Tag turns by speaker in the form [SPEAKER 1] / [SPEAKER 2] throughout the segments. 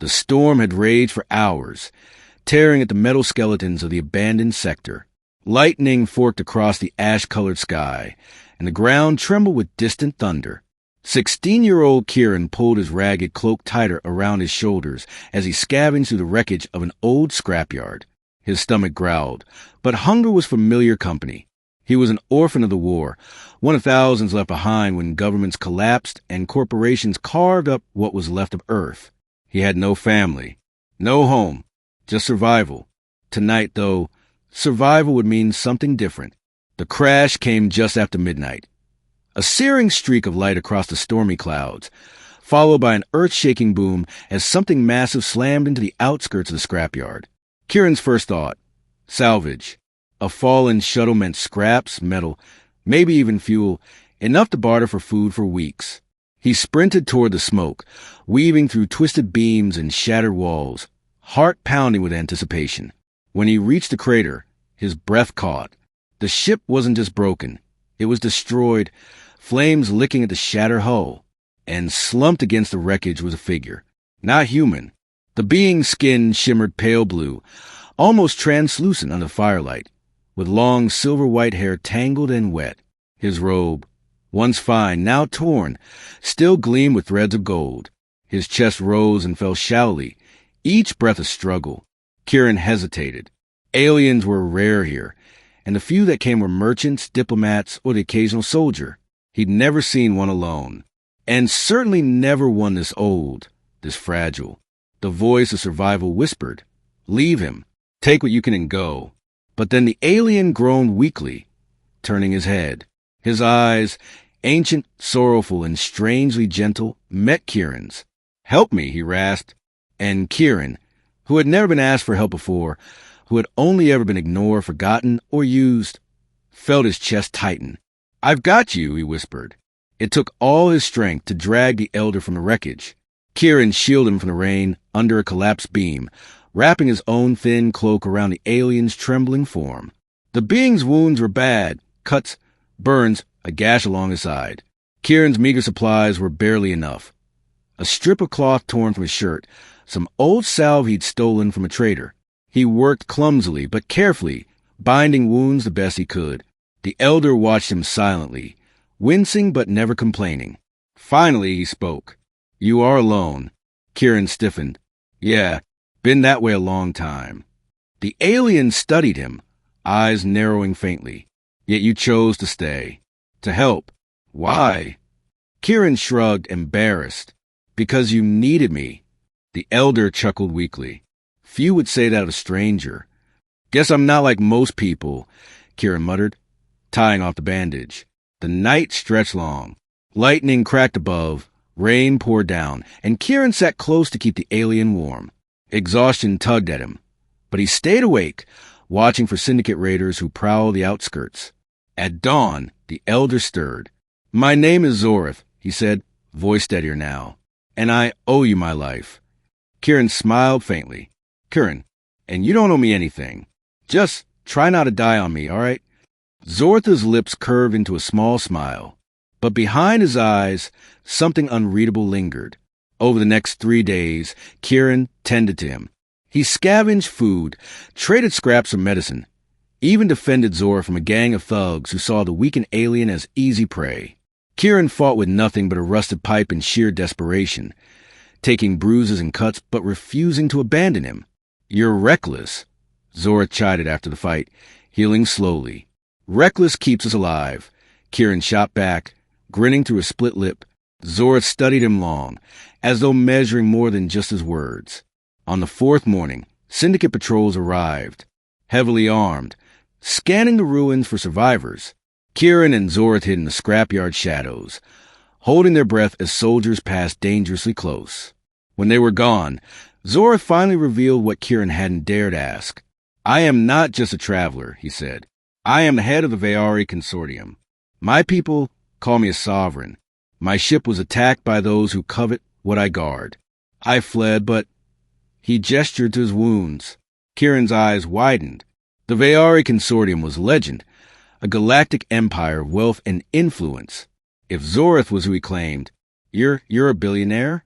[SPEAKER 1] The storm had raged for hours, tearing at the metal skeletons of the abandoned sector. Lightning forked across the ash-colored sky, and the ground trembled with distant thunder. 16-year-old Kieran pulled his ragged cloak tighter around his shoulders as he scavenged through the wreckage of an old scrapyard. His stomach growled, but hunger was familiar company. He was an orphan of the war, one of thousands left behind when governments collapsed and corporations carved up what was left of Earth. He had no family, no home, just survival. Tonight, though, survival would mean something different. The crash came just after midnight. A searing streak of light across the stormy clouds, followed by an earth-shaking boom as something massive slammed into the outskirts of the scrapyard. Kieran's first thought, salvage. A fallen shuttle meant scraps, metal, maybe even fuel, enough to barter for food for weeks. He sprinted toward the smoke, weaving through twisted beams and shattered walls, heart pounding with anticipation. When he reached the crater, his breath caught. The ship wasn't just broken. It was destroyed, flames licking at the shattered hull. And slumped against the wreckage was a figure. Not human. The being's skin shimmered pale blue, almost translucent under firelight, with long silver-white hair tangled and wet. His robe, once fine, now torn, still gleamed with threads of gold. His chest rose and fell shallowly, each breath a struggle. Kieran hesitated. Aliens were rare here, and the few that came were merchants, diplomats, or the occasional soldier. He'd never seen one alone, and certainly never one this old, this fragile. The voice of survival whispered, "Leave him. Take what you can and go." But then the alien groaned weakly, turning his head. His eyes, ancient, sorrowful, and strangely gentle, met Kieran's. "Help me," he rasped. And Kieran, who had never been asked for help before, who had only ever been ignored, forgotten, or used, felt his chest tighten. "I've got you," he whispered. It took all his strength to drag the elder from the wreckage. Kieran shielded him from the rain under a collapsed beam, wrapping his own thin cloak around the alien's trembling form. The being's wounds were bad, cuts, burns, a gash along his side. Kieran's meager supplies were barely enough. A strip of cloth torn from his shirt, some old salve he'd stolen from a trader. He worked clumsily but carefully, binding wounds the best he could. The elder watched him silently, wincing but never complaining. Finally he spoke. "You are alone." Kieran stiffened. "Yeah, been that way a long time." The alien studied him, eyes narrowing faintly. "Yet you chose to stay. To help. Why?" Kieran shrugged, embarrassed. "Because you needed me." The elder chuckled weakly. "Few would say that of a stranger." "Guess I'm not like most people," Kieran muttered, tying off the bandage. The night stretched long. Lightning cracked above, rain poured down, and Kieran sat close to keep the alien warm. Exhaustion tugged at him, but he stayed awake, watching for syndicate raiders who prowled the outskirts. At dawn, the elder stirred. "My name is Zorith," he said, voice steadier now, "and I owe you my life." Kieran smiled faintly. "Kieran, and you don't owe me anything. Just try not to die on me, all right?" Zorith's lips curved into a small smile, but behind his eyes, something unreadable lingered. Over the next 3 days, Kieran tended to him. He scavenged food, traded scraps for medicine, even defended Zorith from a gang of thugs who saw the weakened alien as easy prey. Kieran fought with nothing but a rusted pipe in sheer desperation, taking bruises and cuts but refusing to abandon him. "You're reckless," Zorith chided after the fight, healing slowly. "Reckless keeps us alive," Kieran shot back, grinning through a split lip. Zorith studied him long, as though measuring more than just his words. On the 4th morning, syndicate patrols arrived, heavily armed, scanning the ruins for survivors. Kieran and Zorith hid in the scrapyard shadows, holding their breath as soldiers passed dangerously close. When they were gone, Zorith finally revealed what Kieran hadn't dared ask. "I am not just a traveler," he said. "I am the head of the Veari Consortium. My people call me a sovereign. My ship was attacked by those who covet what I guard. I fled, but—" He gestured to his wounds. Kieran's eyes widened. The Veari Consortium was legend, a galactic empire of wealth and influence. If Zorith was who he claimed, You're a billionaire?"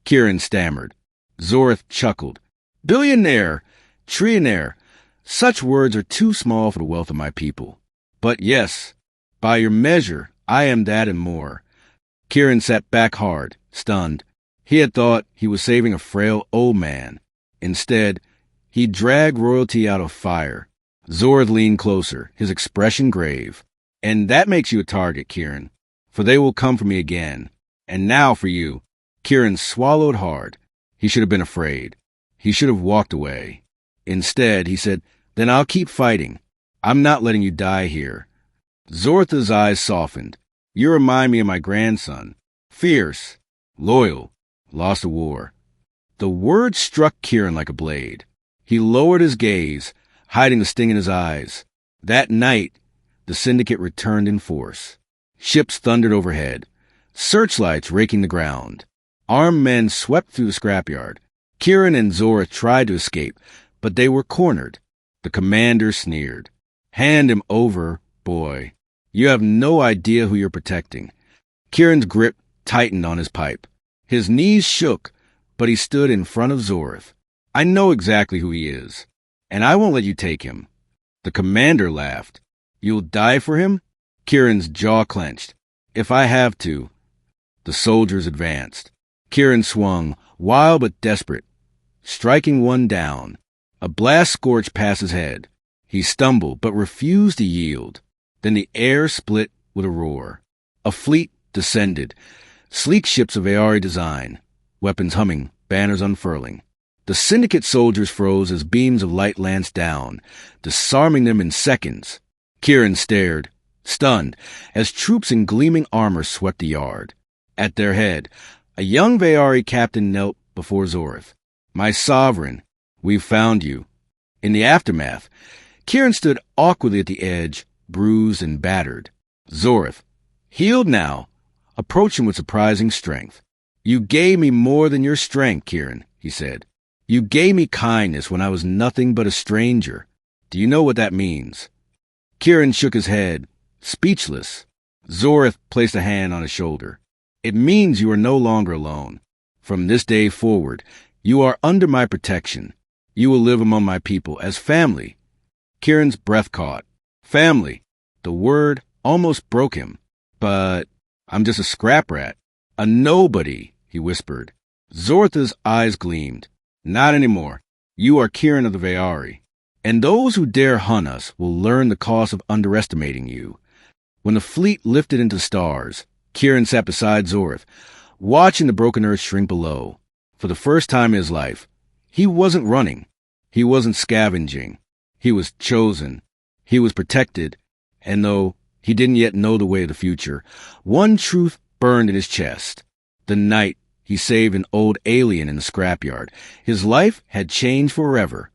[SPEAKER 1] Kieran stammered. Zorth chuckled. Billionaire, trillionaire, such words are too small for the wealth of my people. But yes, by your measure, I am that and more. Kieran sat back hard, stunned. He had thought he was saving a frail old man. Instead, he dragged royalty out of fire. Zorth leaned closer, his expression grave. And that makes you a target, Kieran, for they will come for me again. And now for you. Kieran swallowed hard. He should have been afraid. He should have walked away. Instead, he said, Then I'll keep fighting. I'm not letting you die here. Zorth's eyes softened. You remind me of my grandson. Fierce, loyal, lost a war. The word struck Kieran like a blade. He lowered his gaze, hiding the sting in his eyes. That night, the syndicate returned in force. Ships thundered overhead, searchlights raking the ground. Armed men swept through the scrapyard. Kieran and Zorth tried to escape, but they were cornered. The commander sneered. Hand him over, boy. You have no idea who you're protecting. Kieran's grip tightened on his pipe. His knees shook, but he stood in front of Zorth. I know exactly who he is, and I won't let you take him. The commander laughed. You'll die for him? Kieran's jaw clenched. If I have to. The soldiers advanced. Kieran swung, wild but desperate, striking one down. A blast scorched past his head. He stumbled, but refused to yield. Then the air split with a roar. A fleet descended, sleek ships of Aari design, weapons humming, banners unfurling. The syndicate soldiers froze as beams of light lanced down, disarming them in seconds. Kieran stared, stunned, as troops in gleaming armor swept the yard. At their head, a young Aari captain knelt before Zorth. My sovereign, we've found you. In the aftermath, Kieran stood awkwardly at the edge, bruised and battered. Zorth, healed now, approached him with surprising strength. You gave me more than your strength, Kieran, he said. You gave me kindness when I was nothing but a stranger. Do you know what that means? Kieran shook his head, speechless. Zorth placed a hand on his shoulder. It means you are no longer alone. From this day forward, you are under my protection. You will live among my people as family. Kieran's breath caught. Family. The word almost broke him. But I'm just a scrap rat. A nobody, he whispered. Zorth's eyes gleamed. Not anymore. You are Kieran of the Aari. And those who dare hunt us will learn the cost of underestimating you. When the fleet lifted into stars, Kieran sat beside Zorth, watching the broken earth shrink below. For the first time in his life, he wasn't running. He wasn't scavenging. He was chosen. He was protected. And though he didn't yet know the way of the future, one truth burned in his chest. The night he saved an old alien in the scrapyard, his life had changed forever.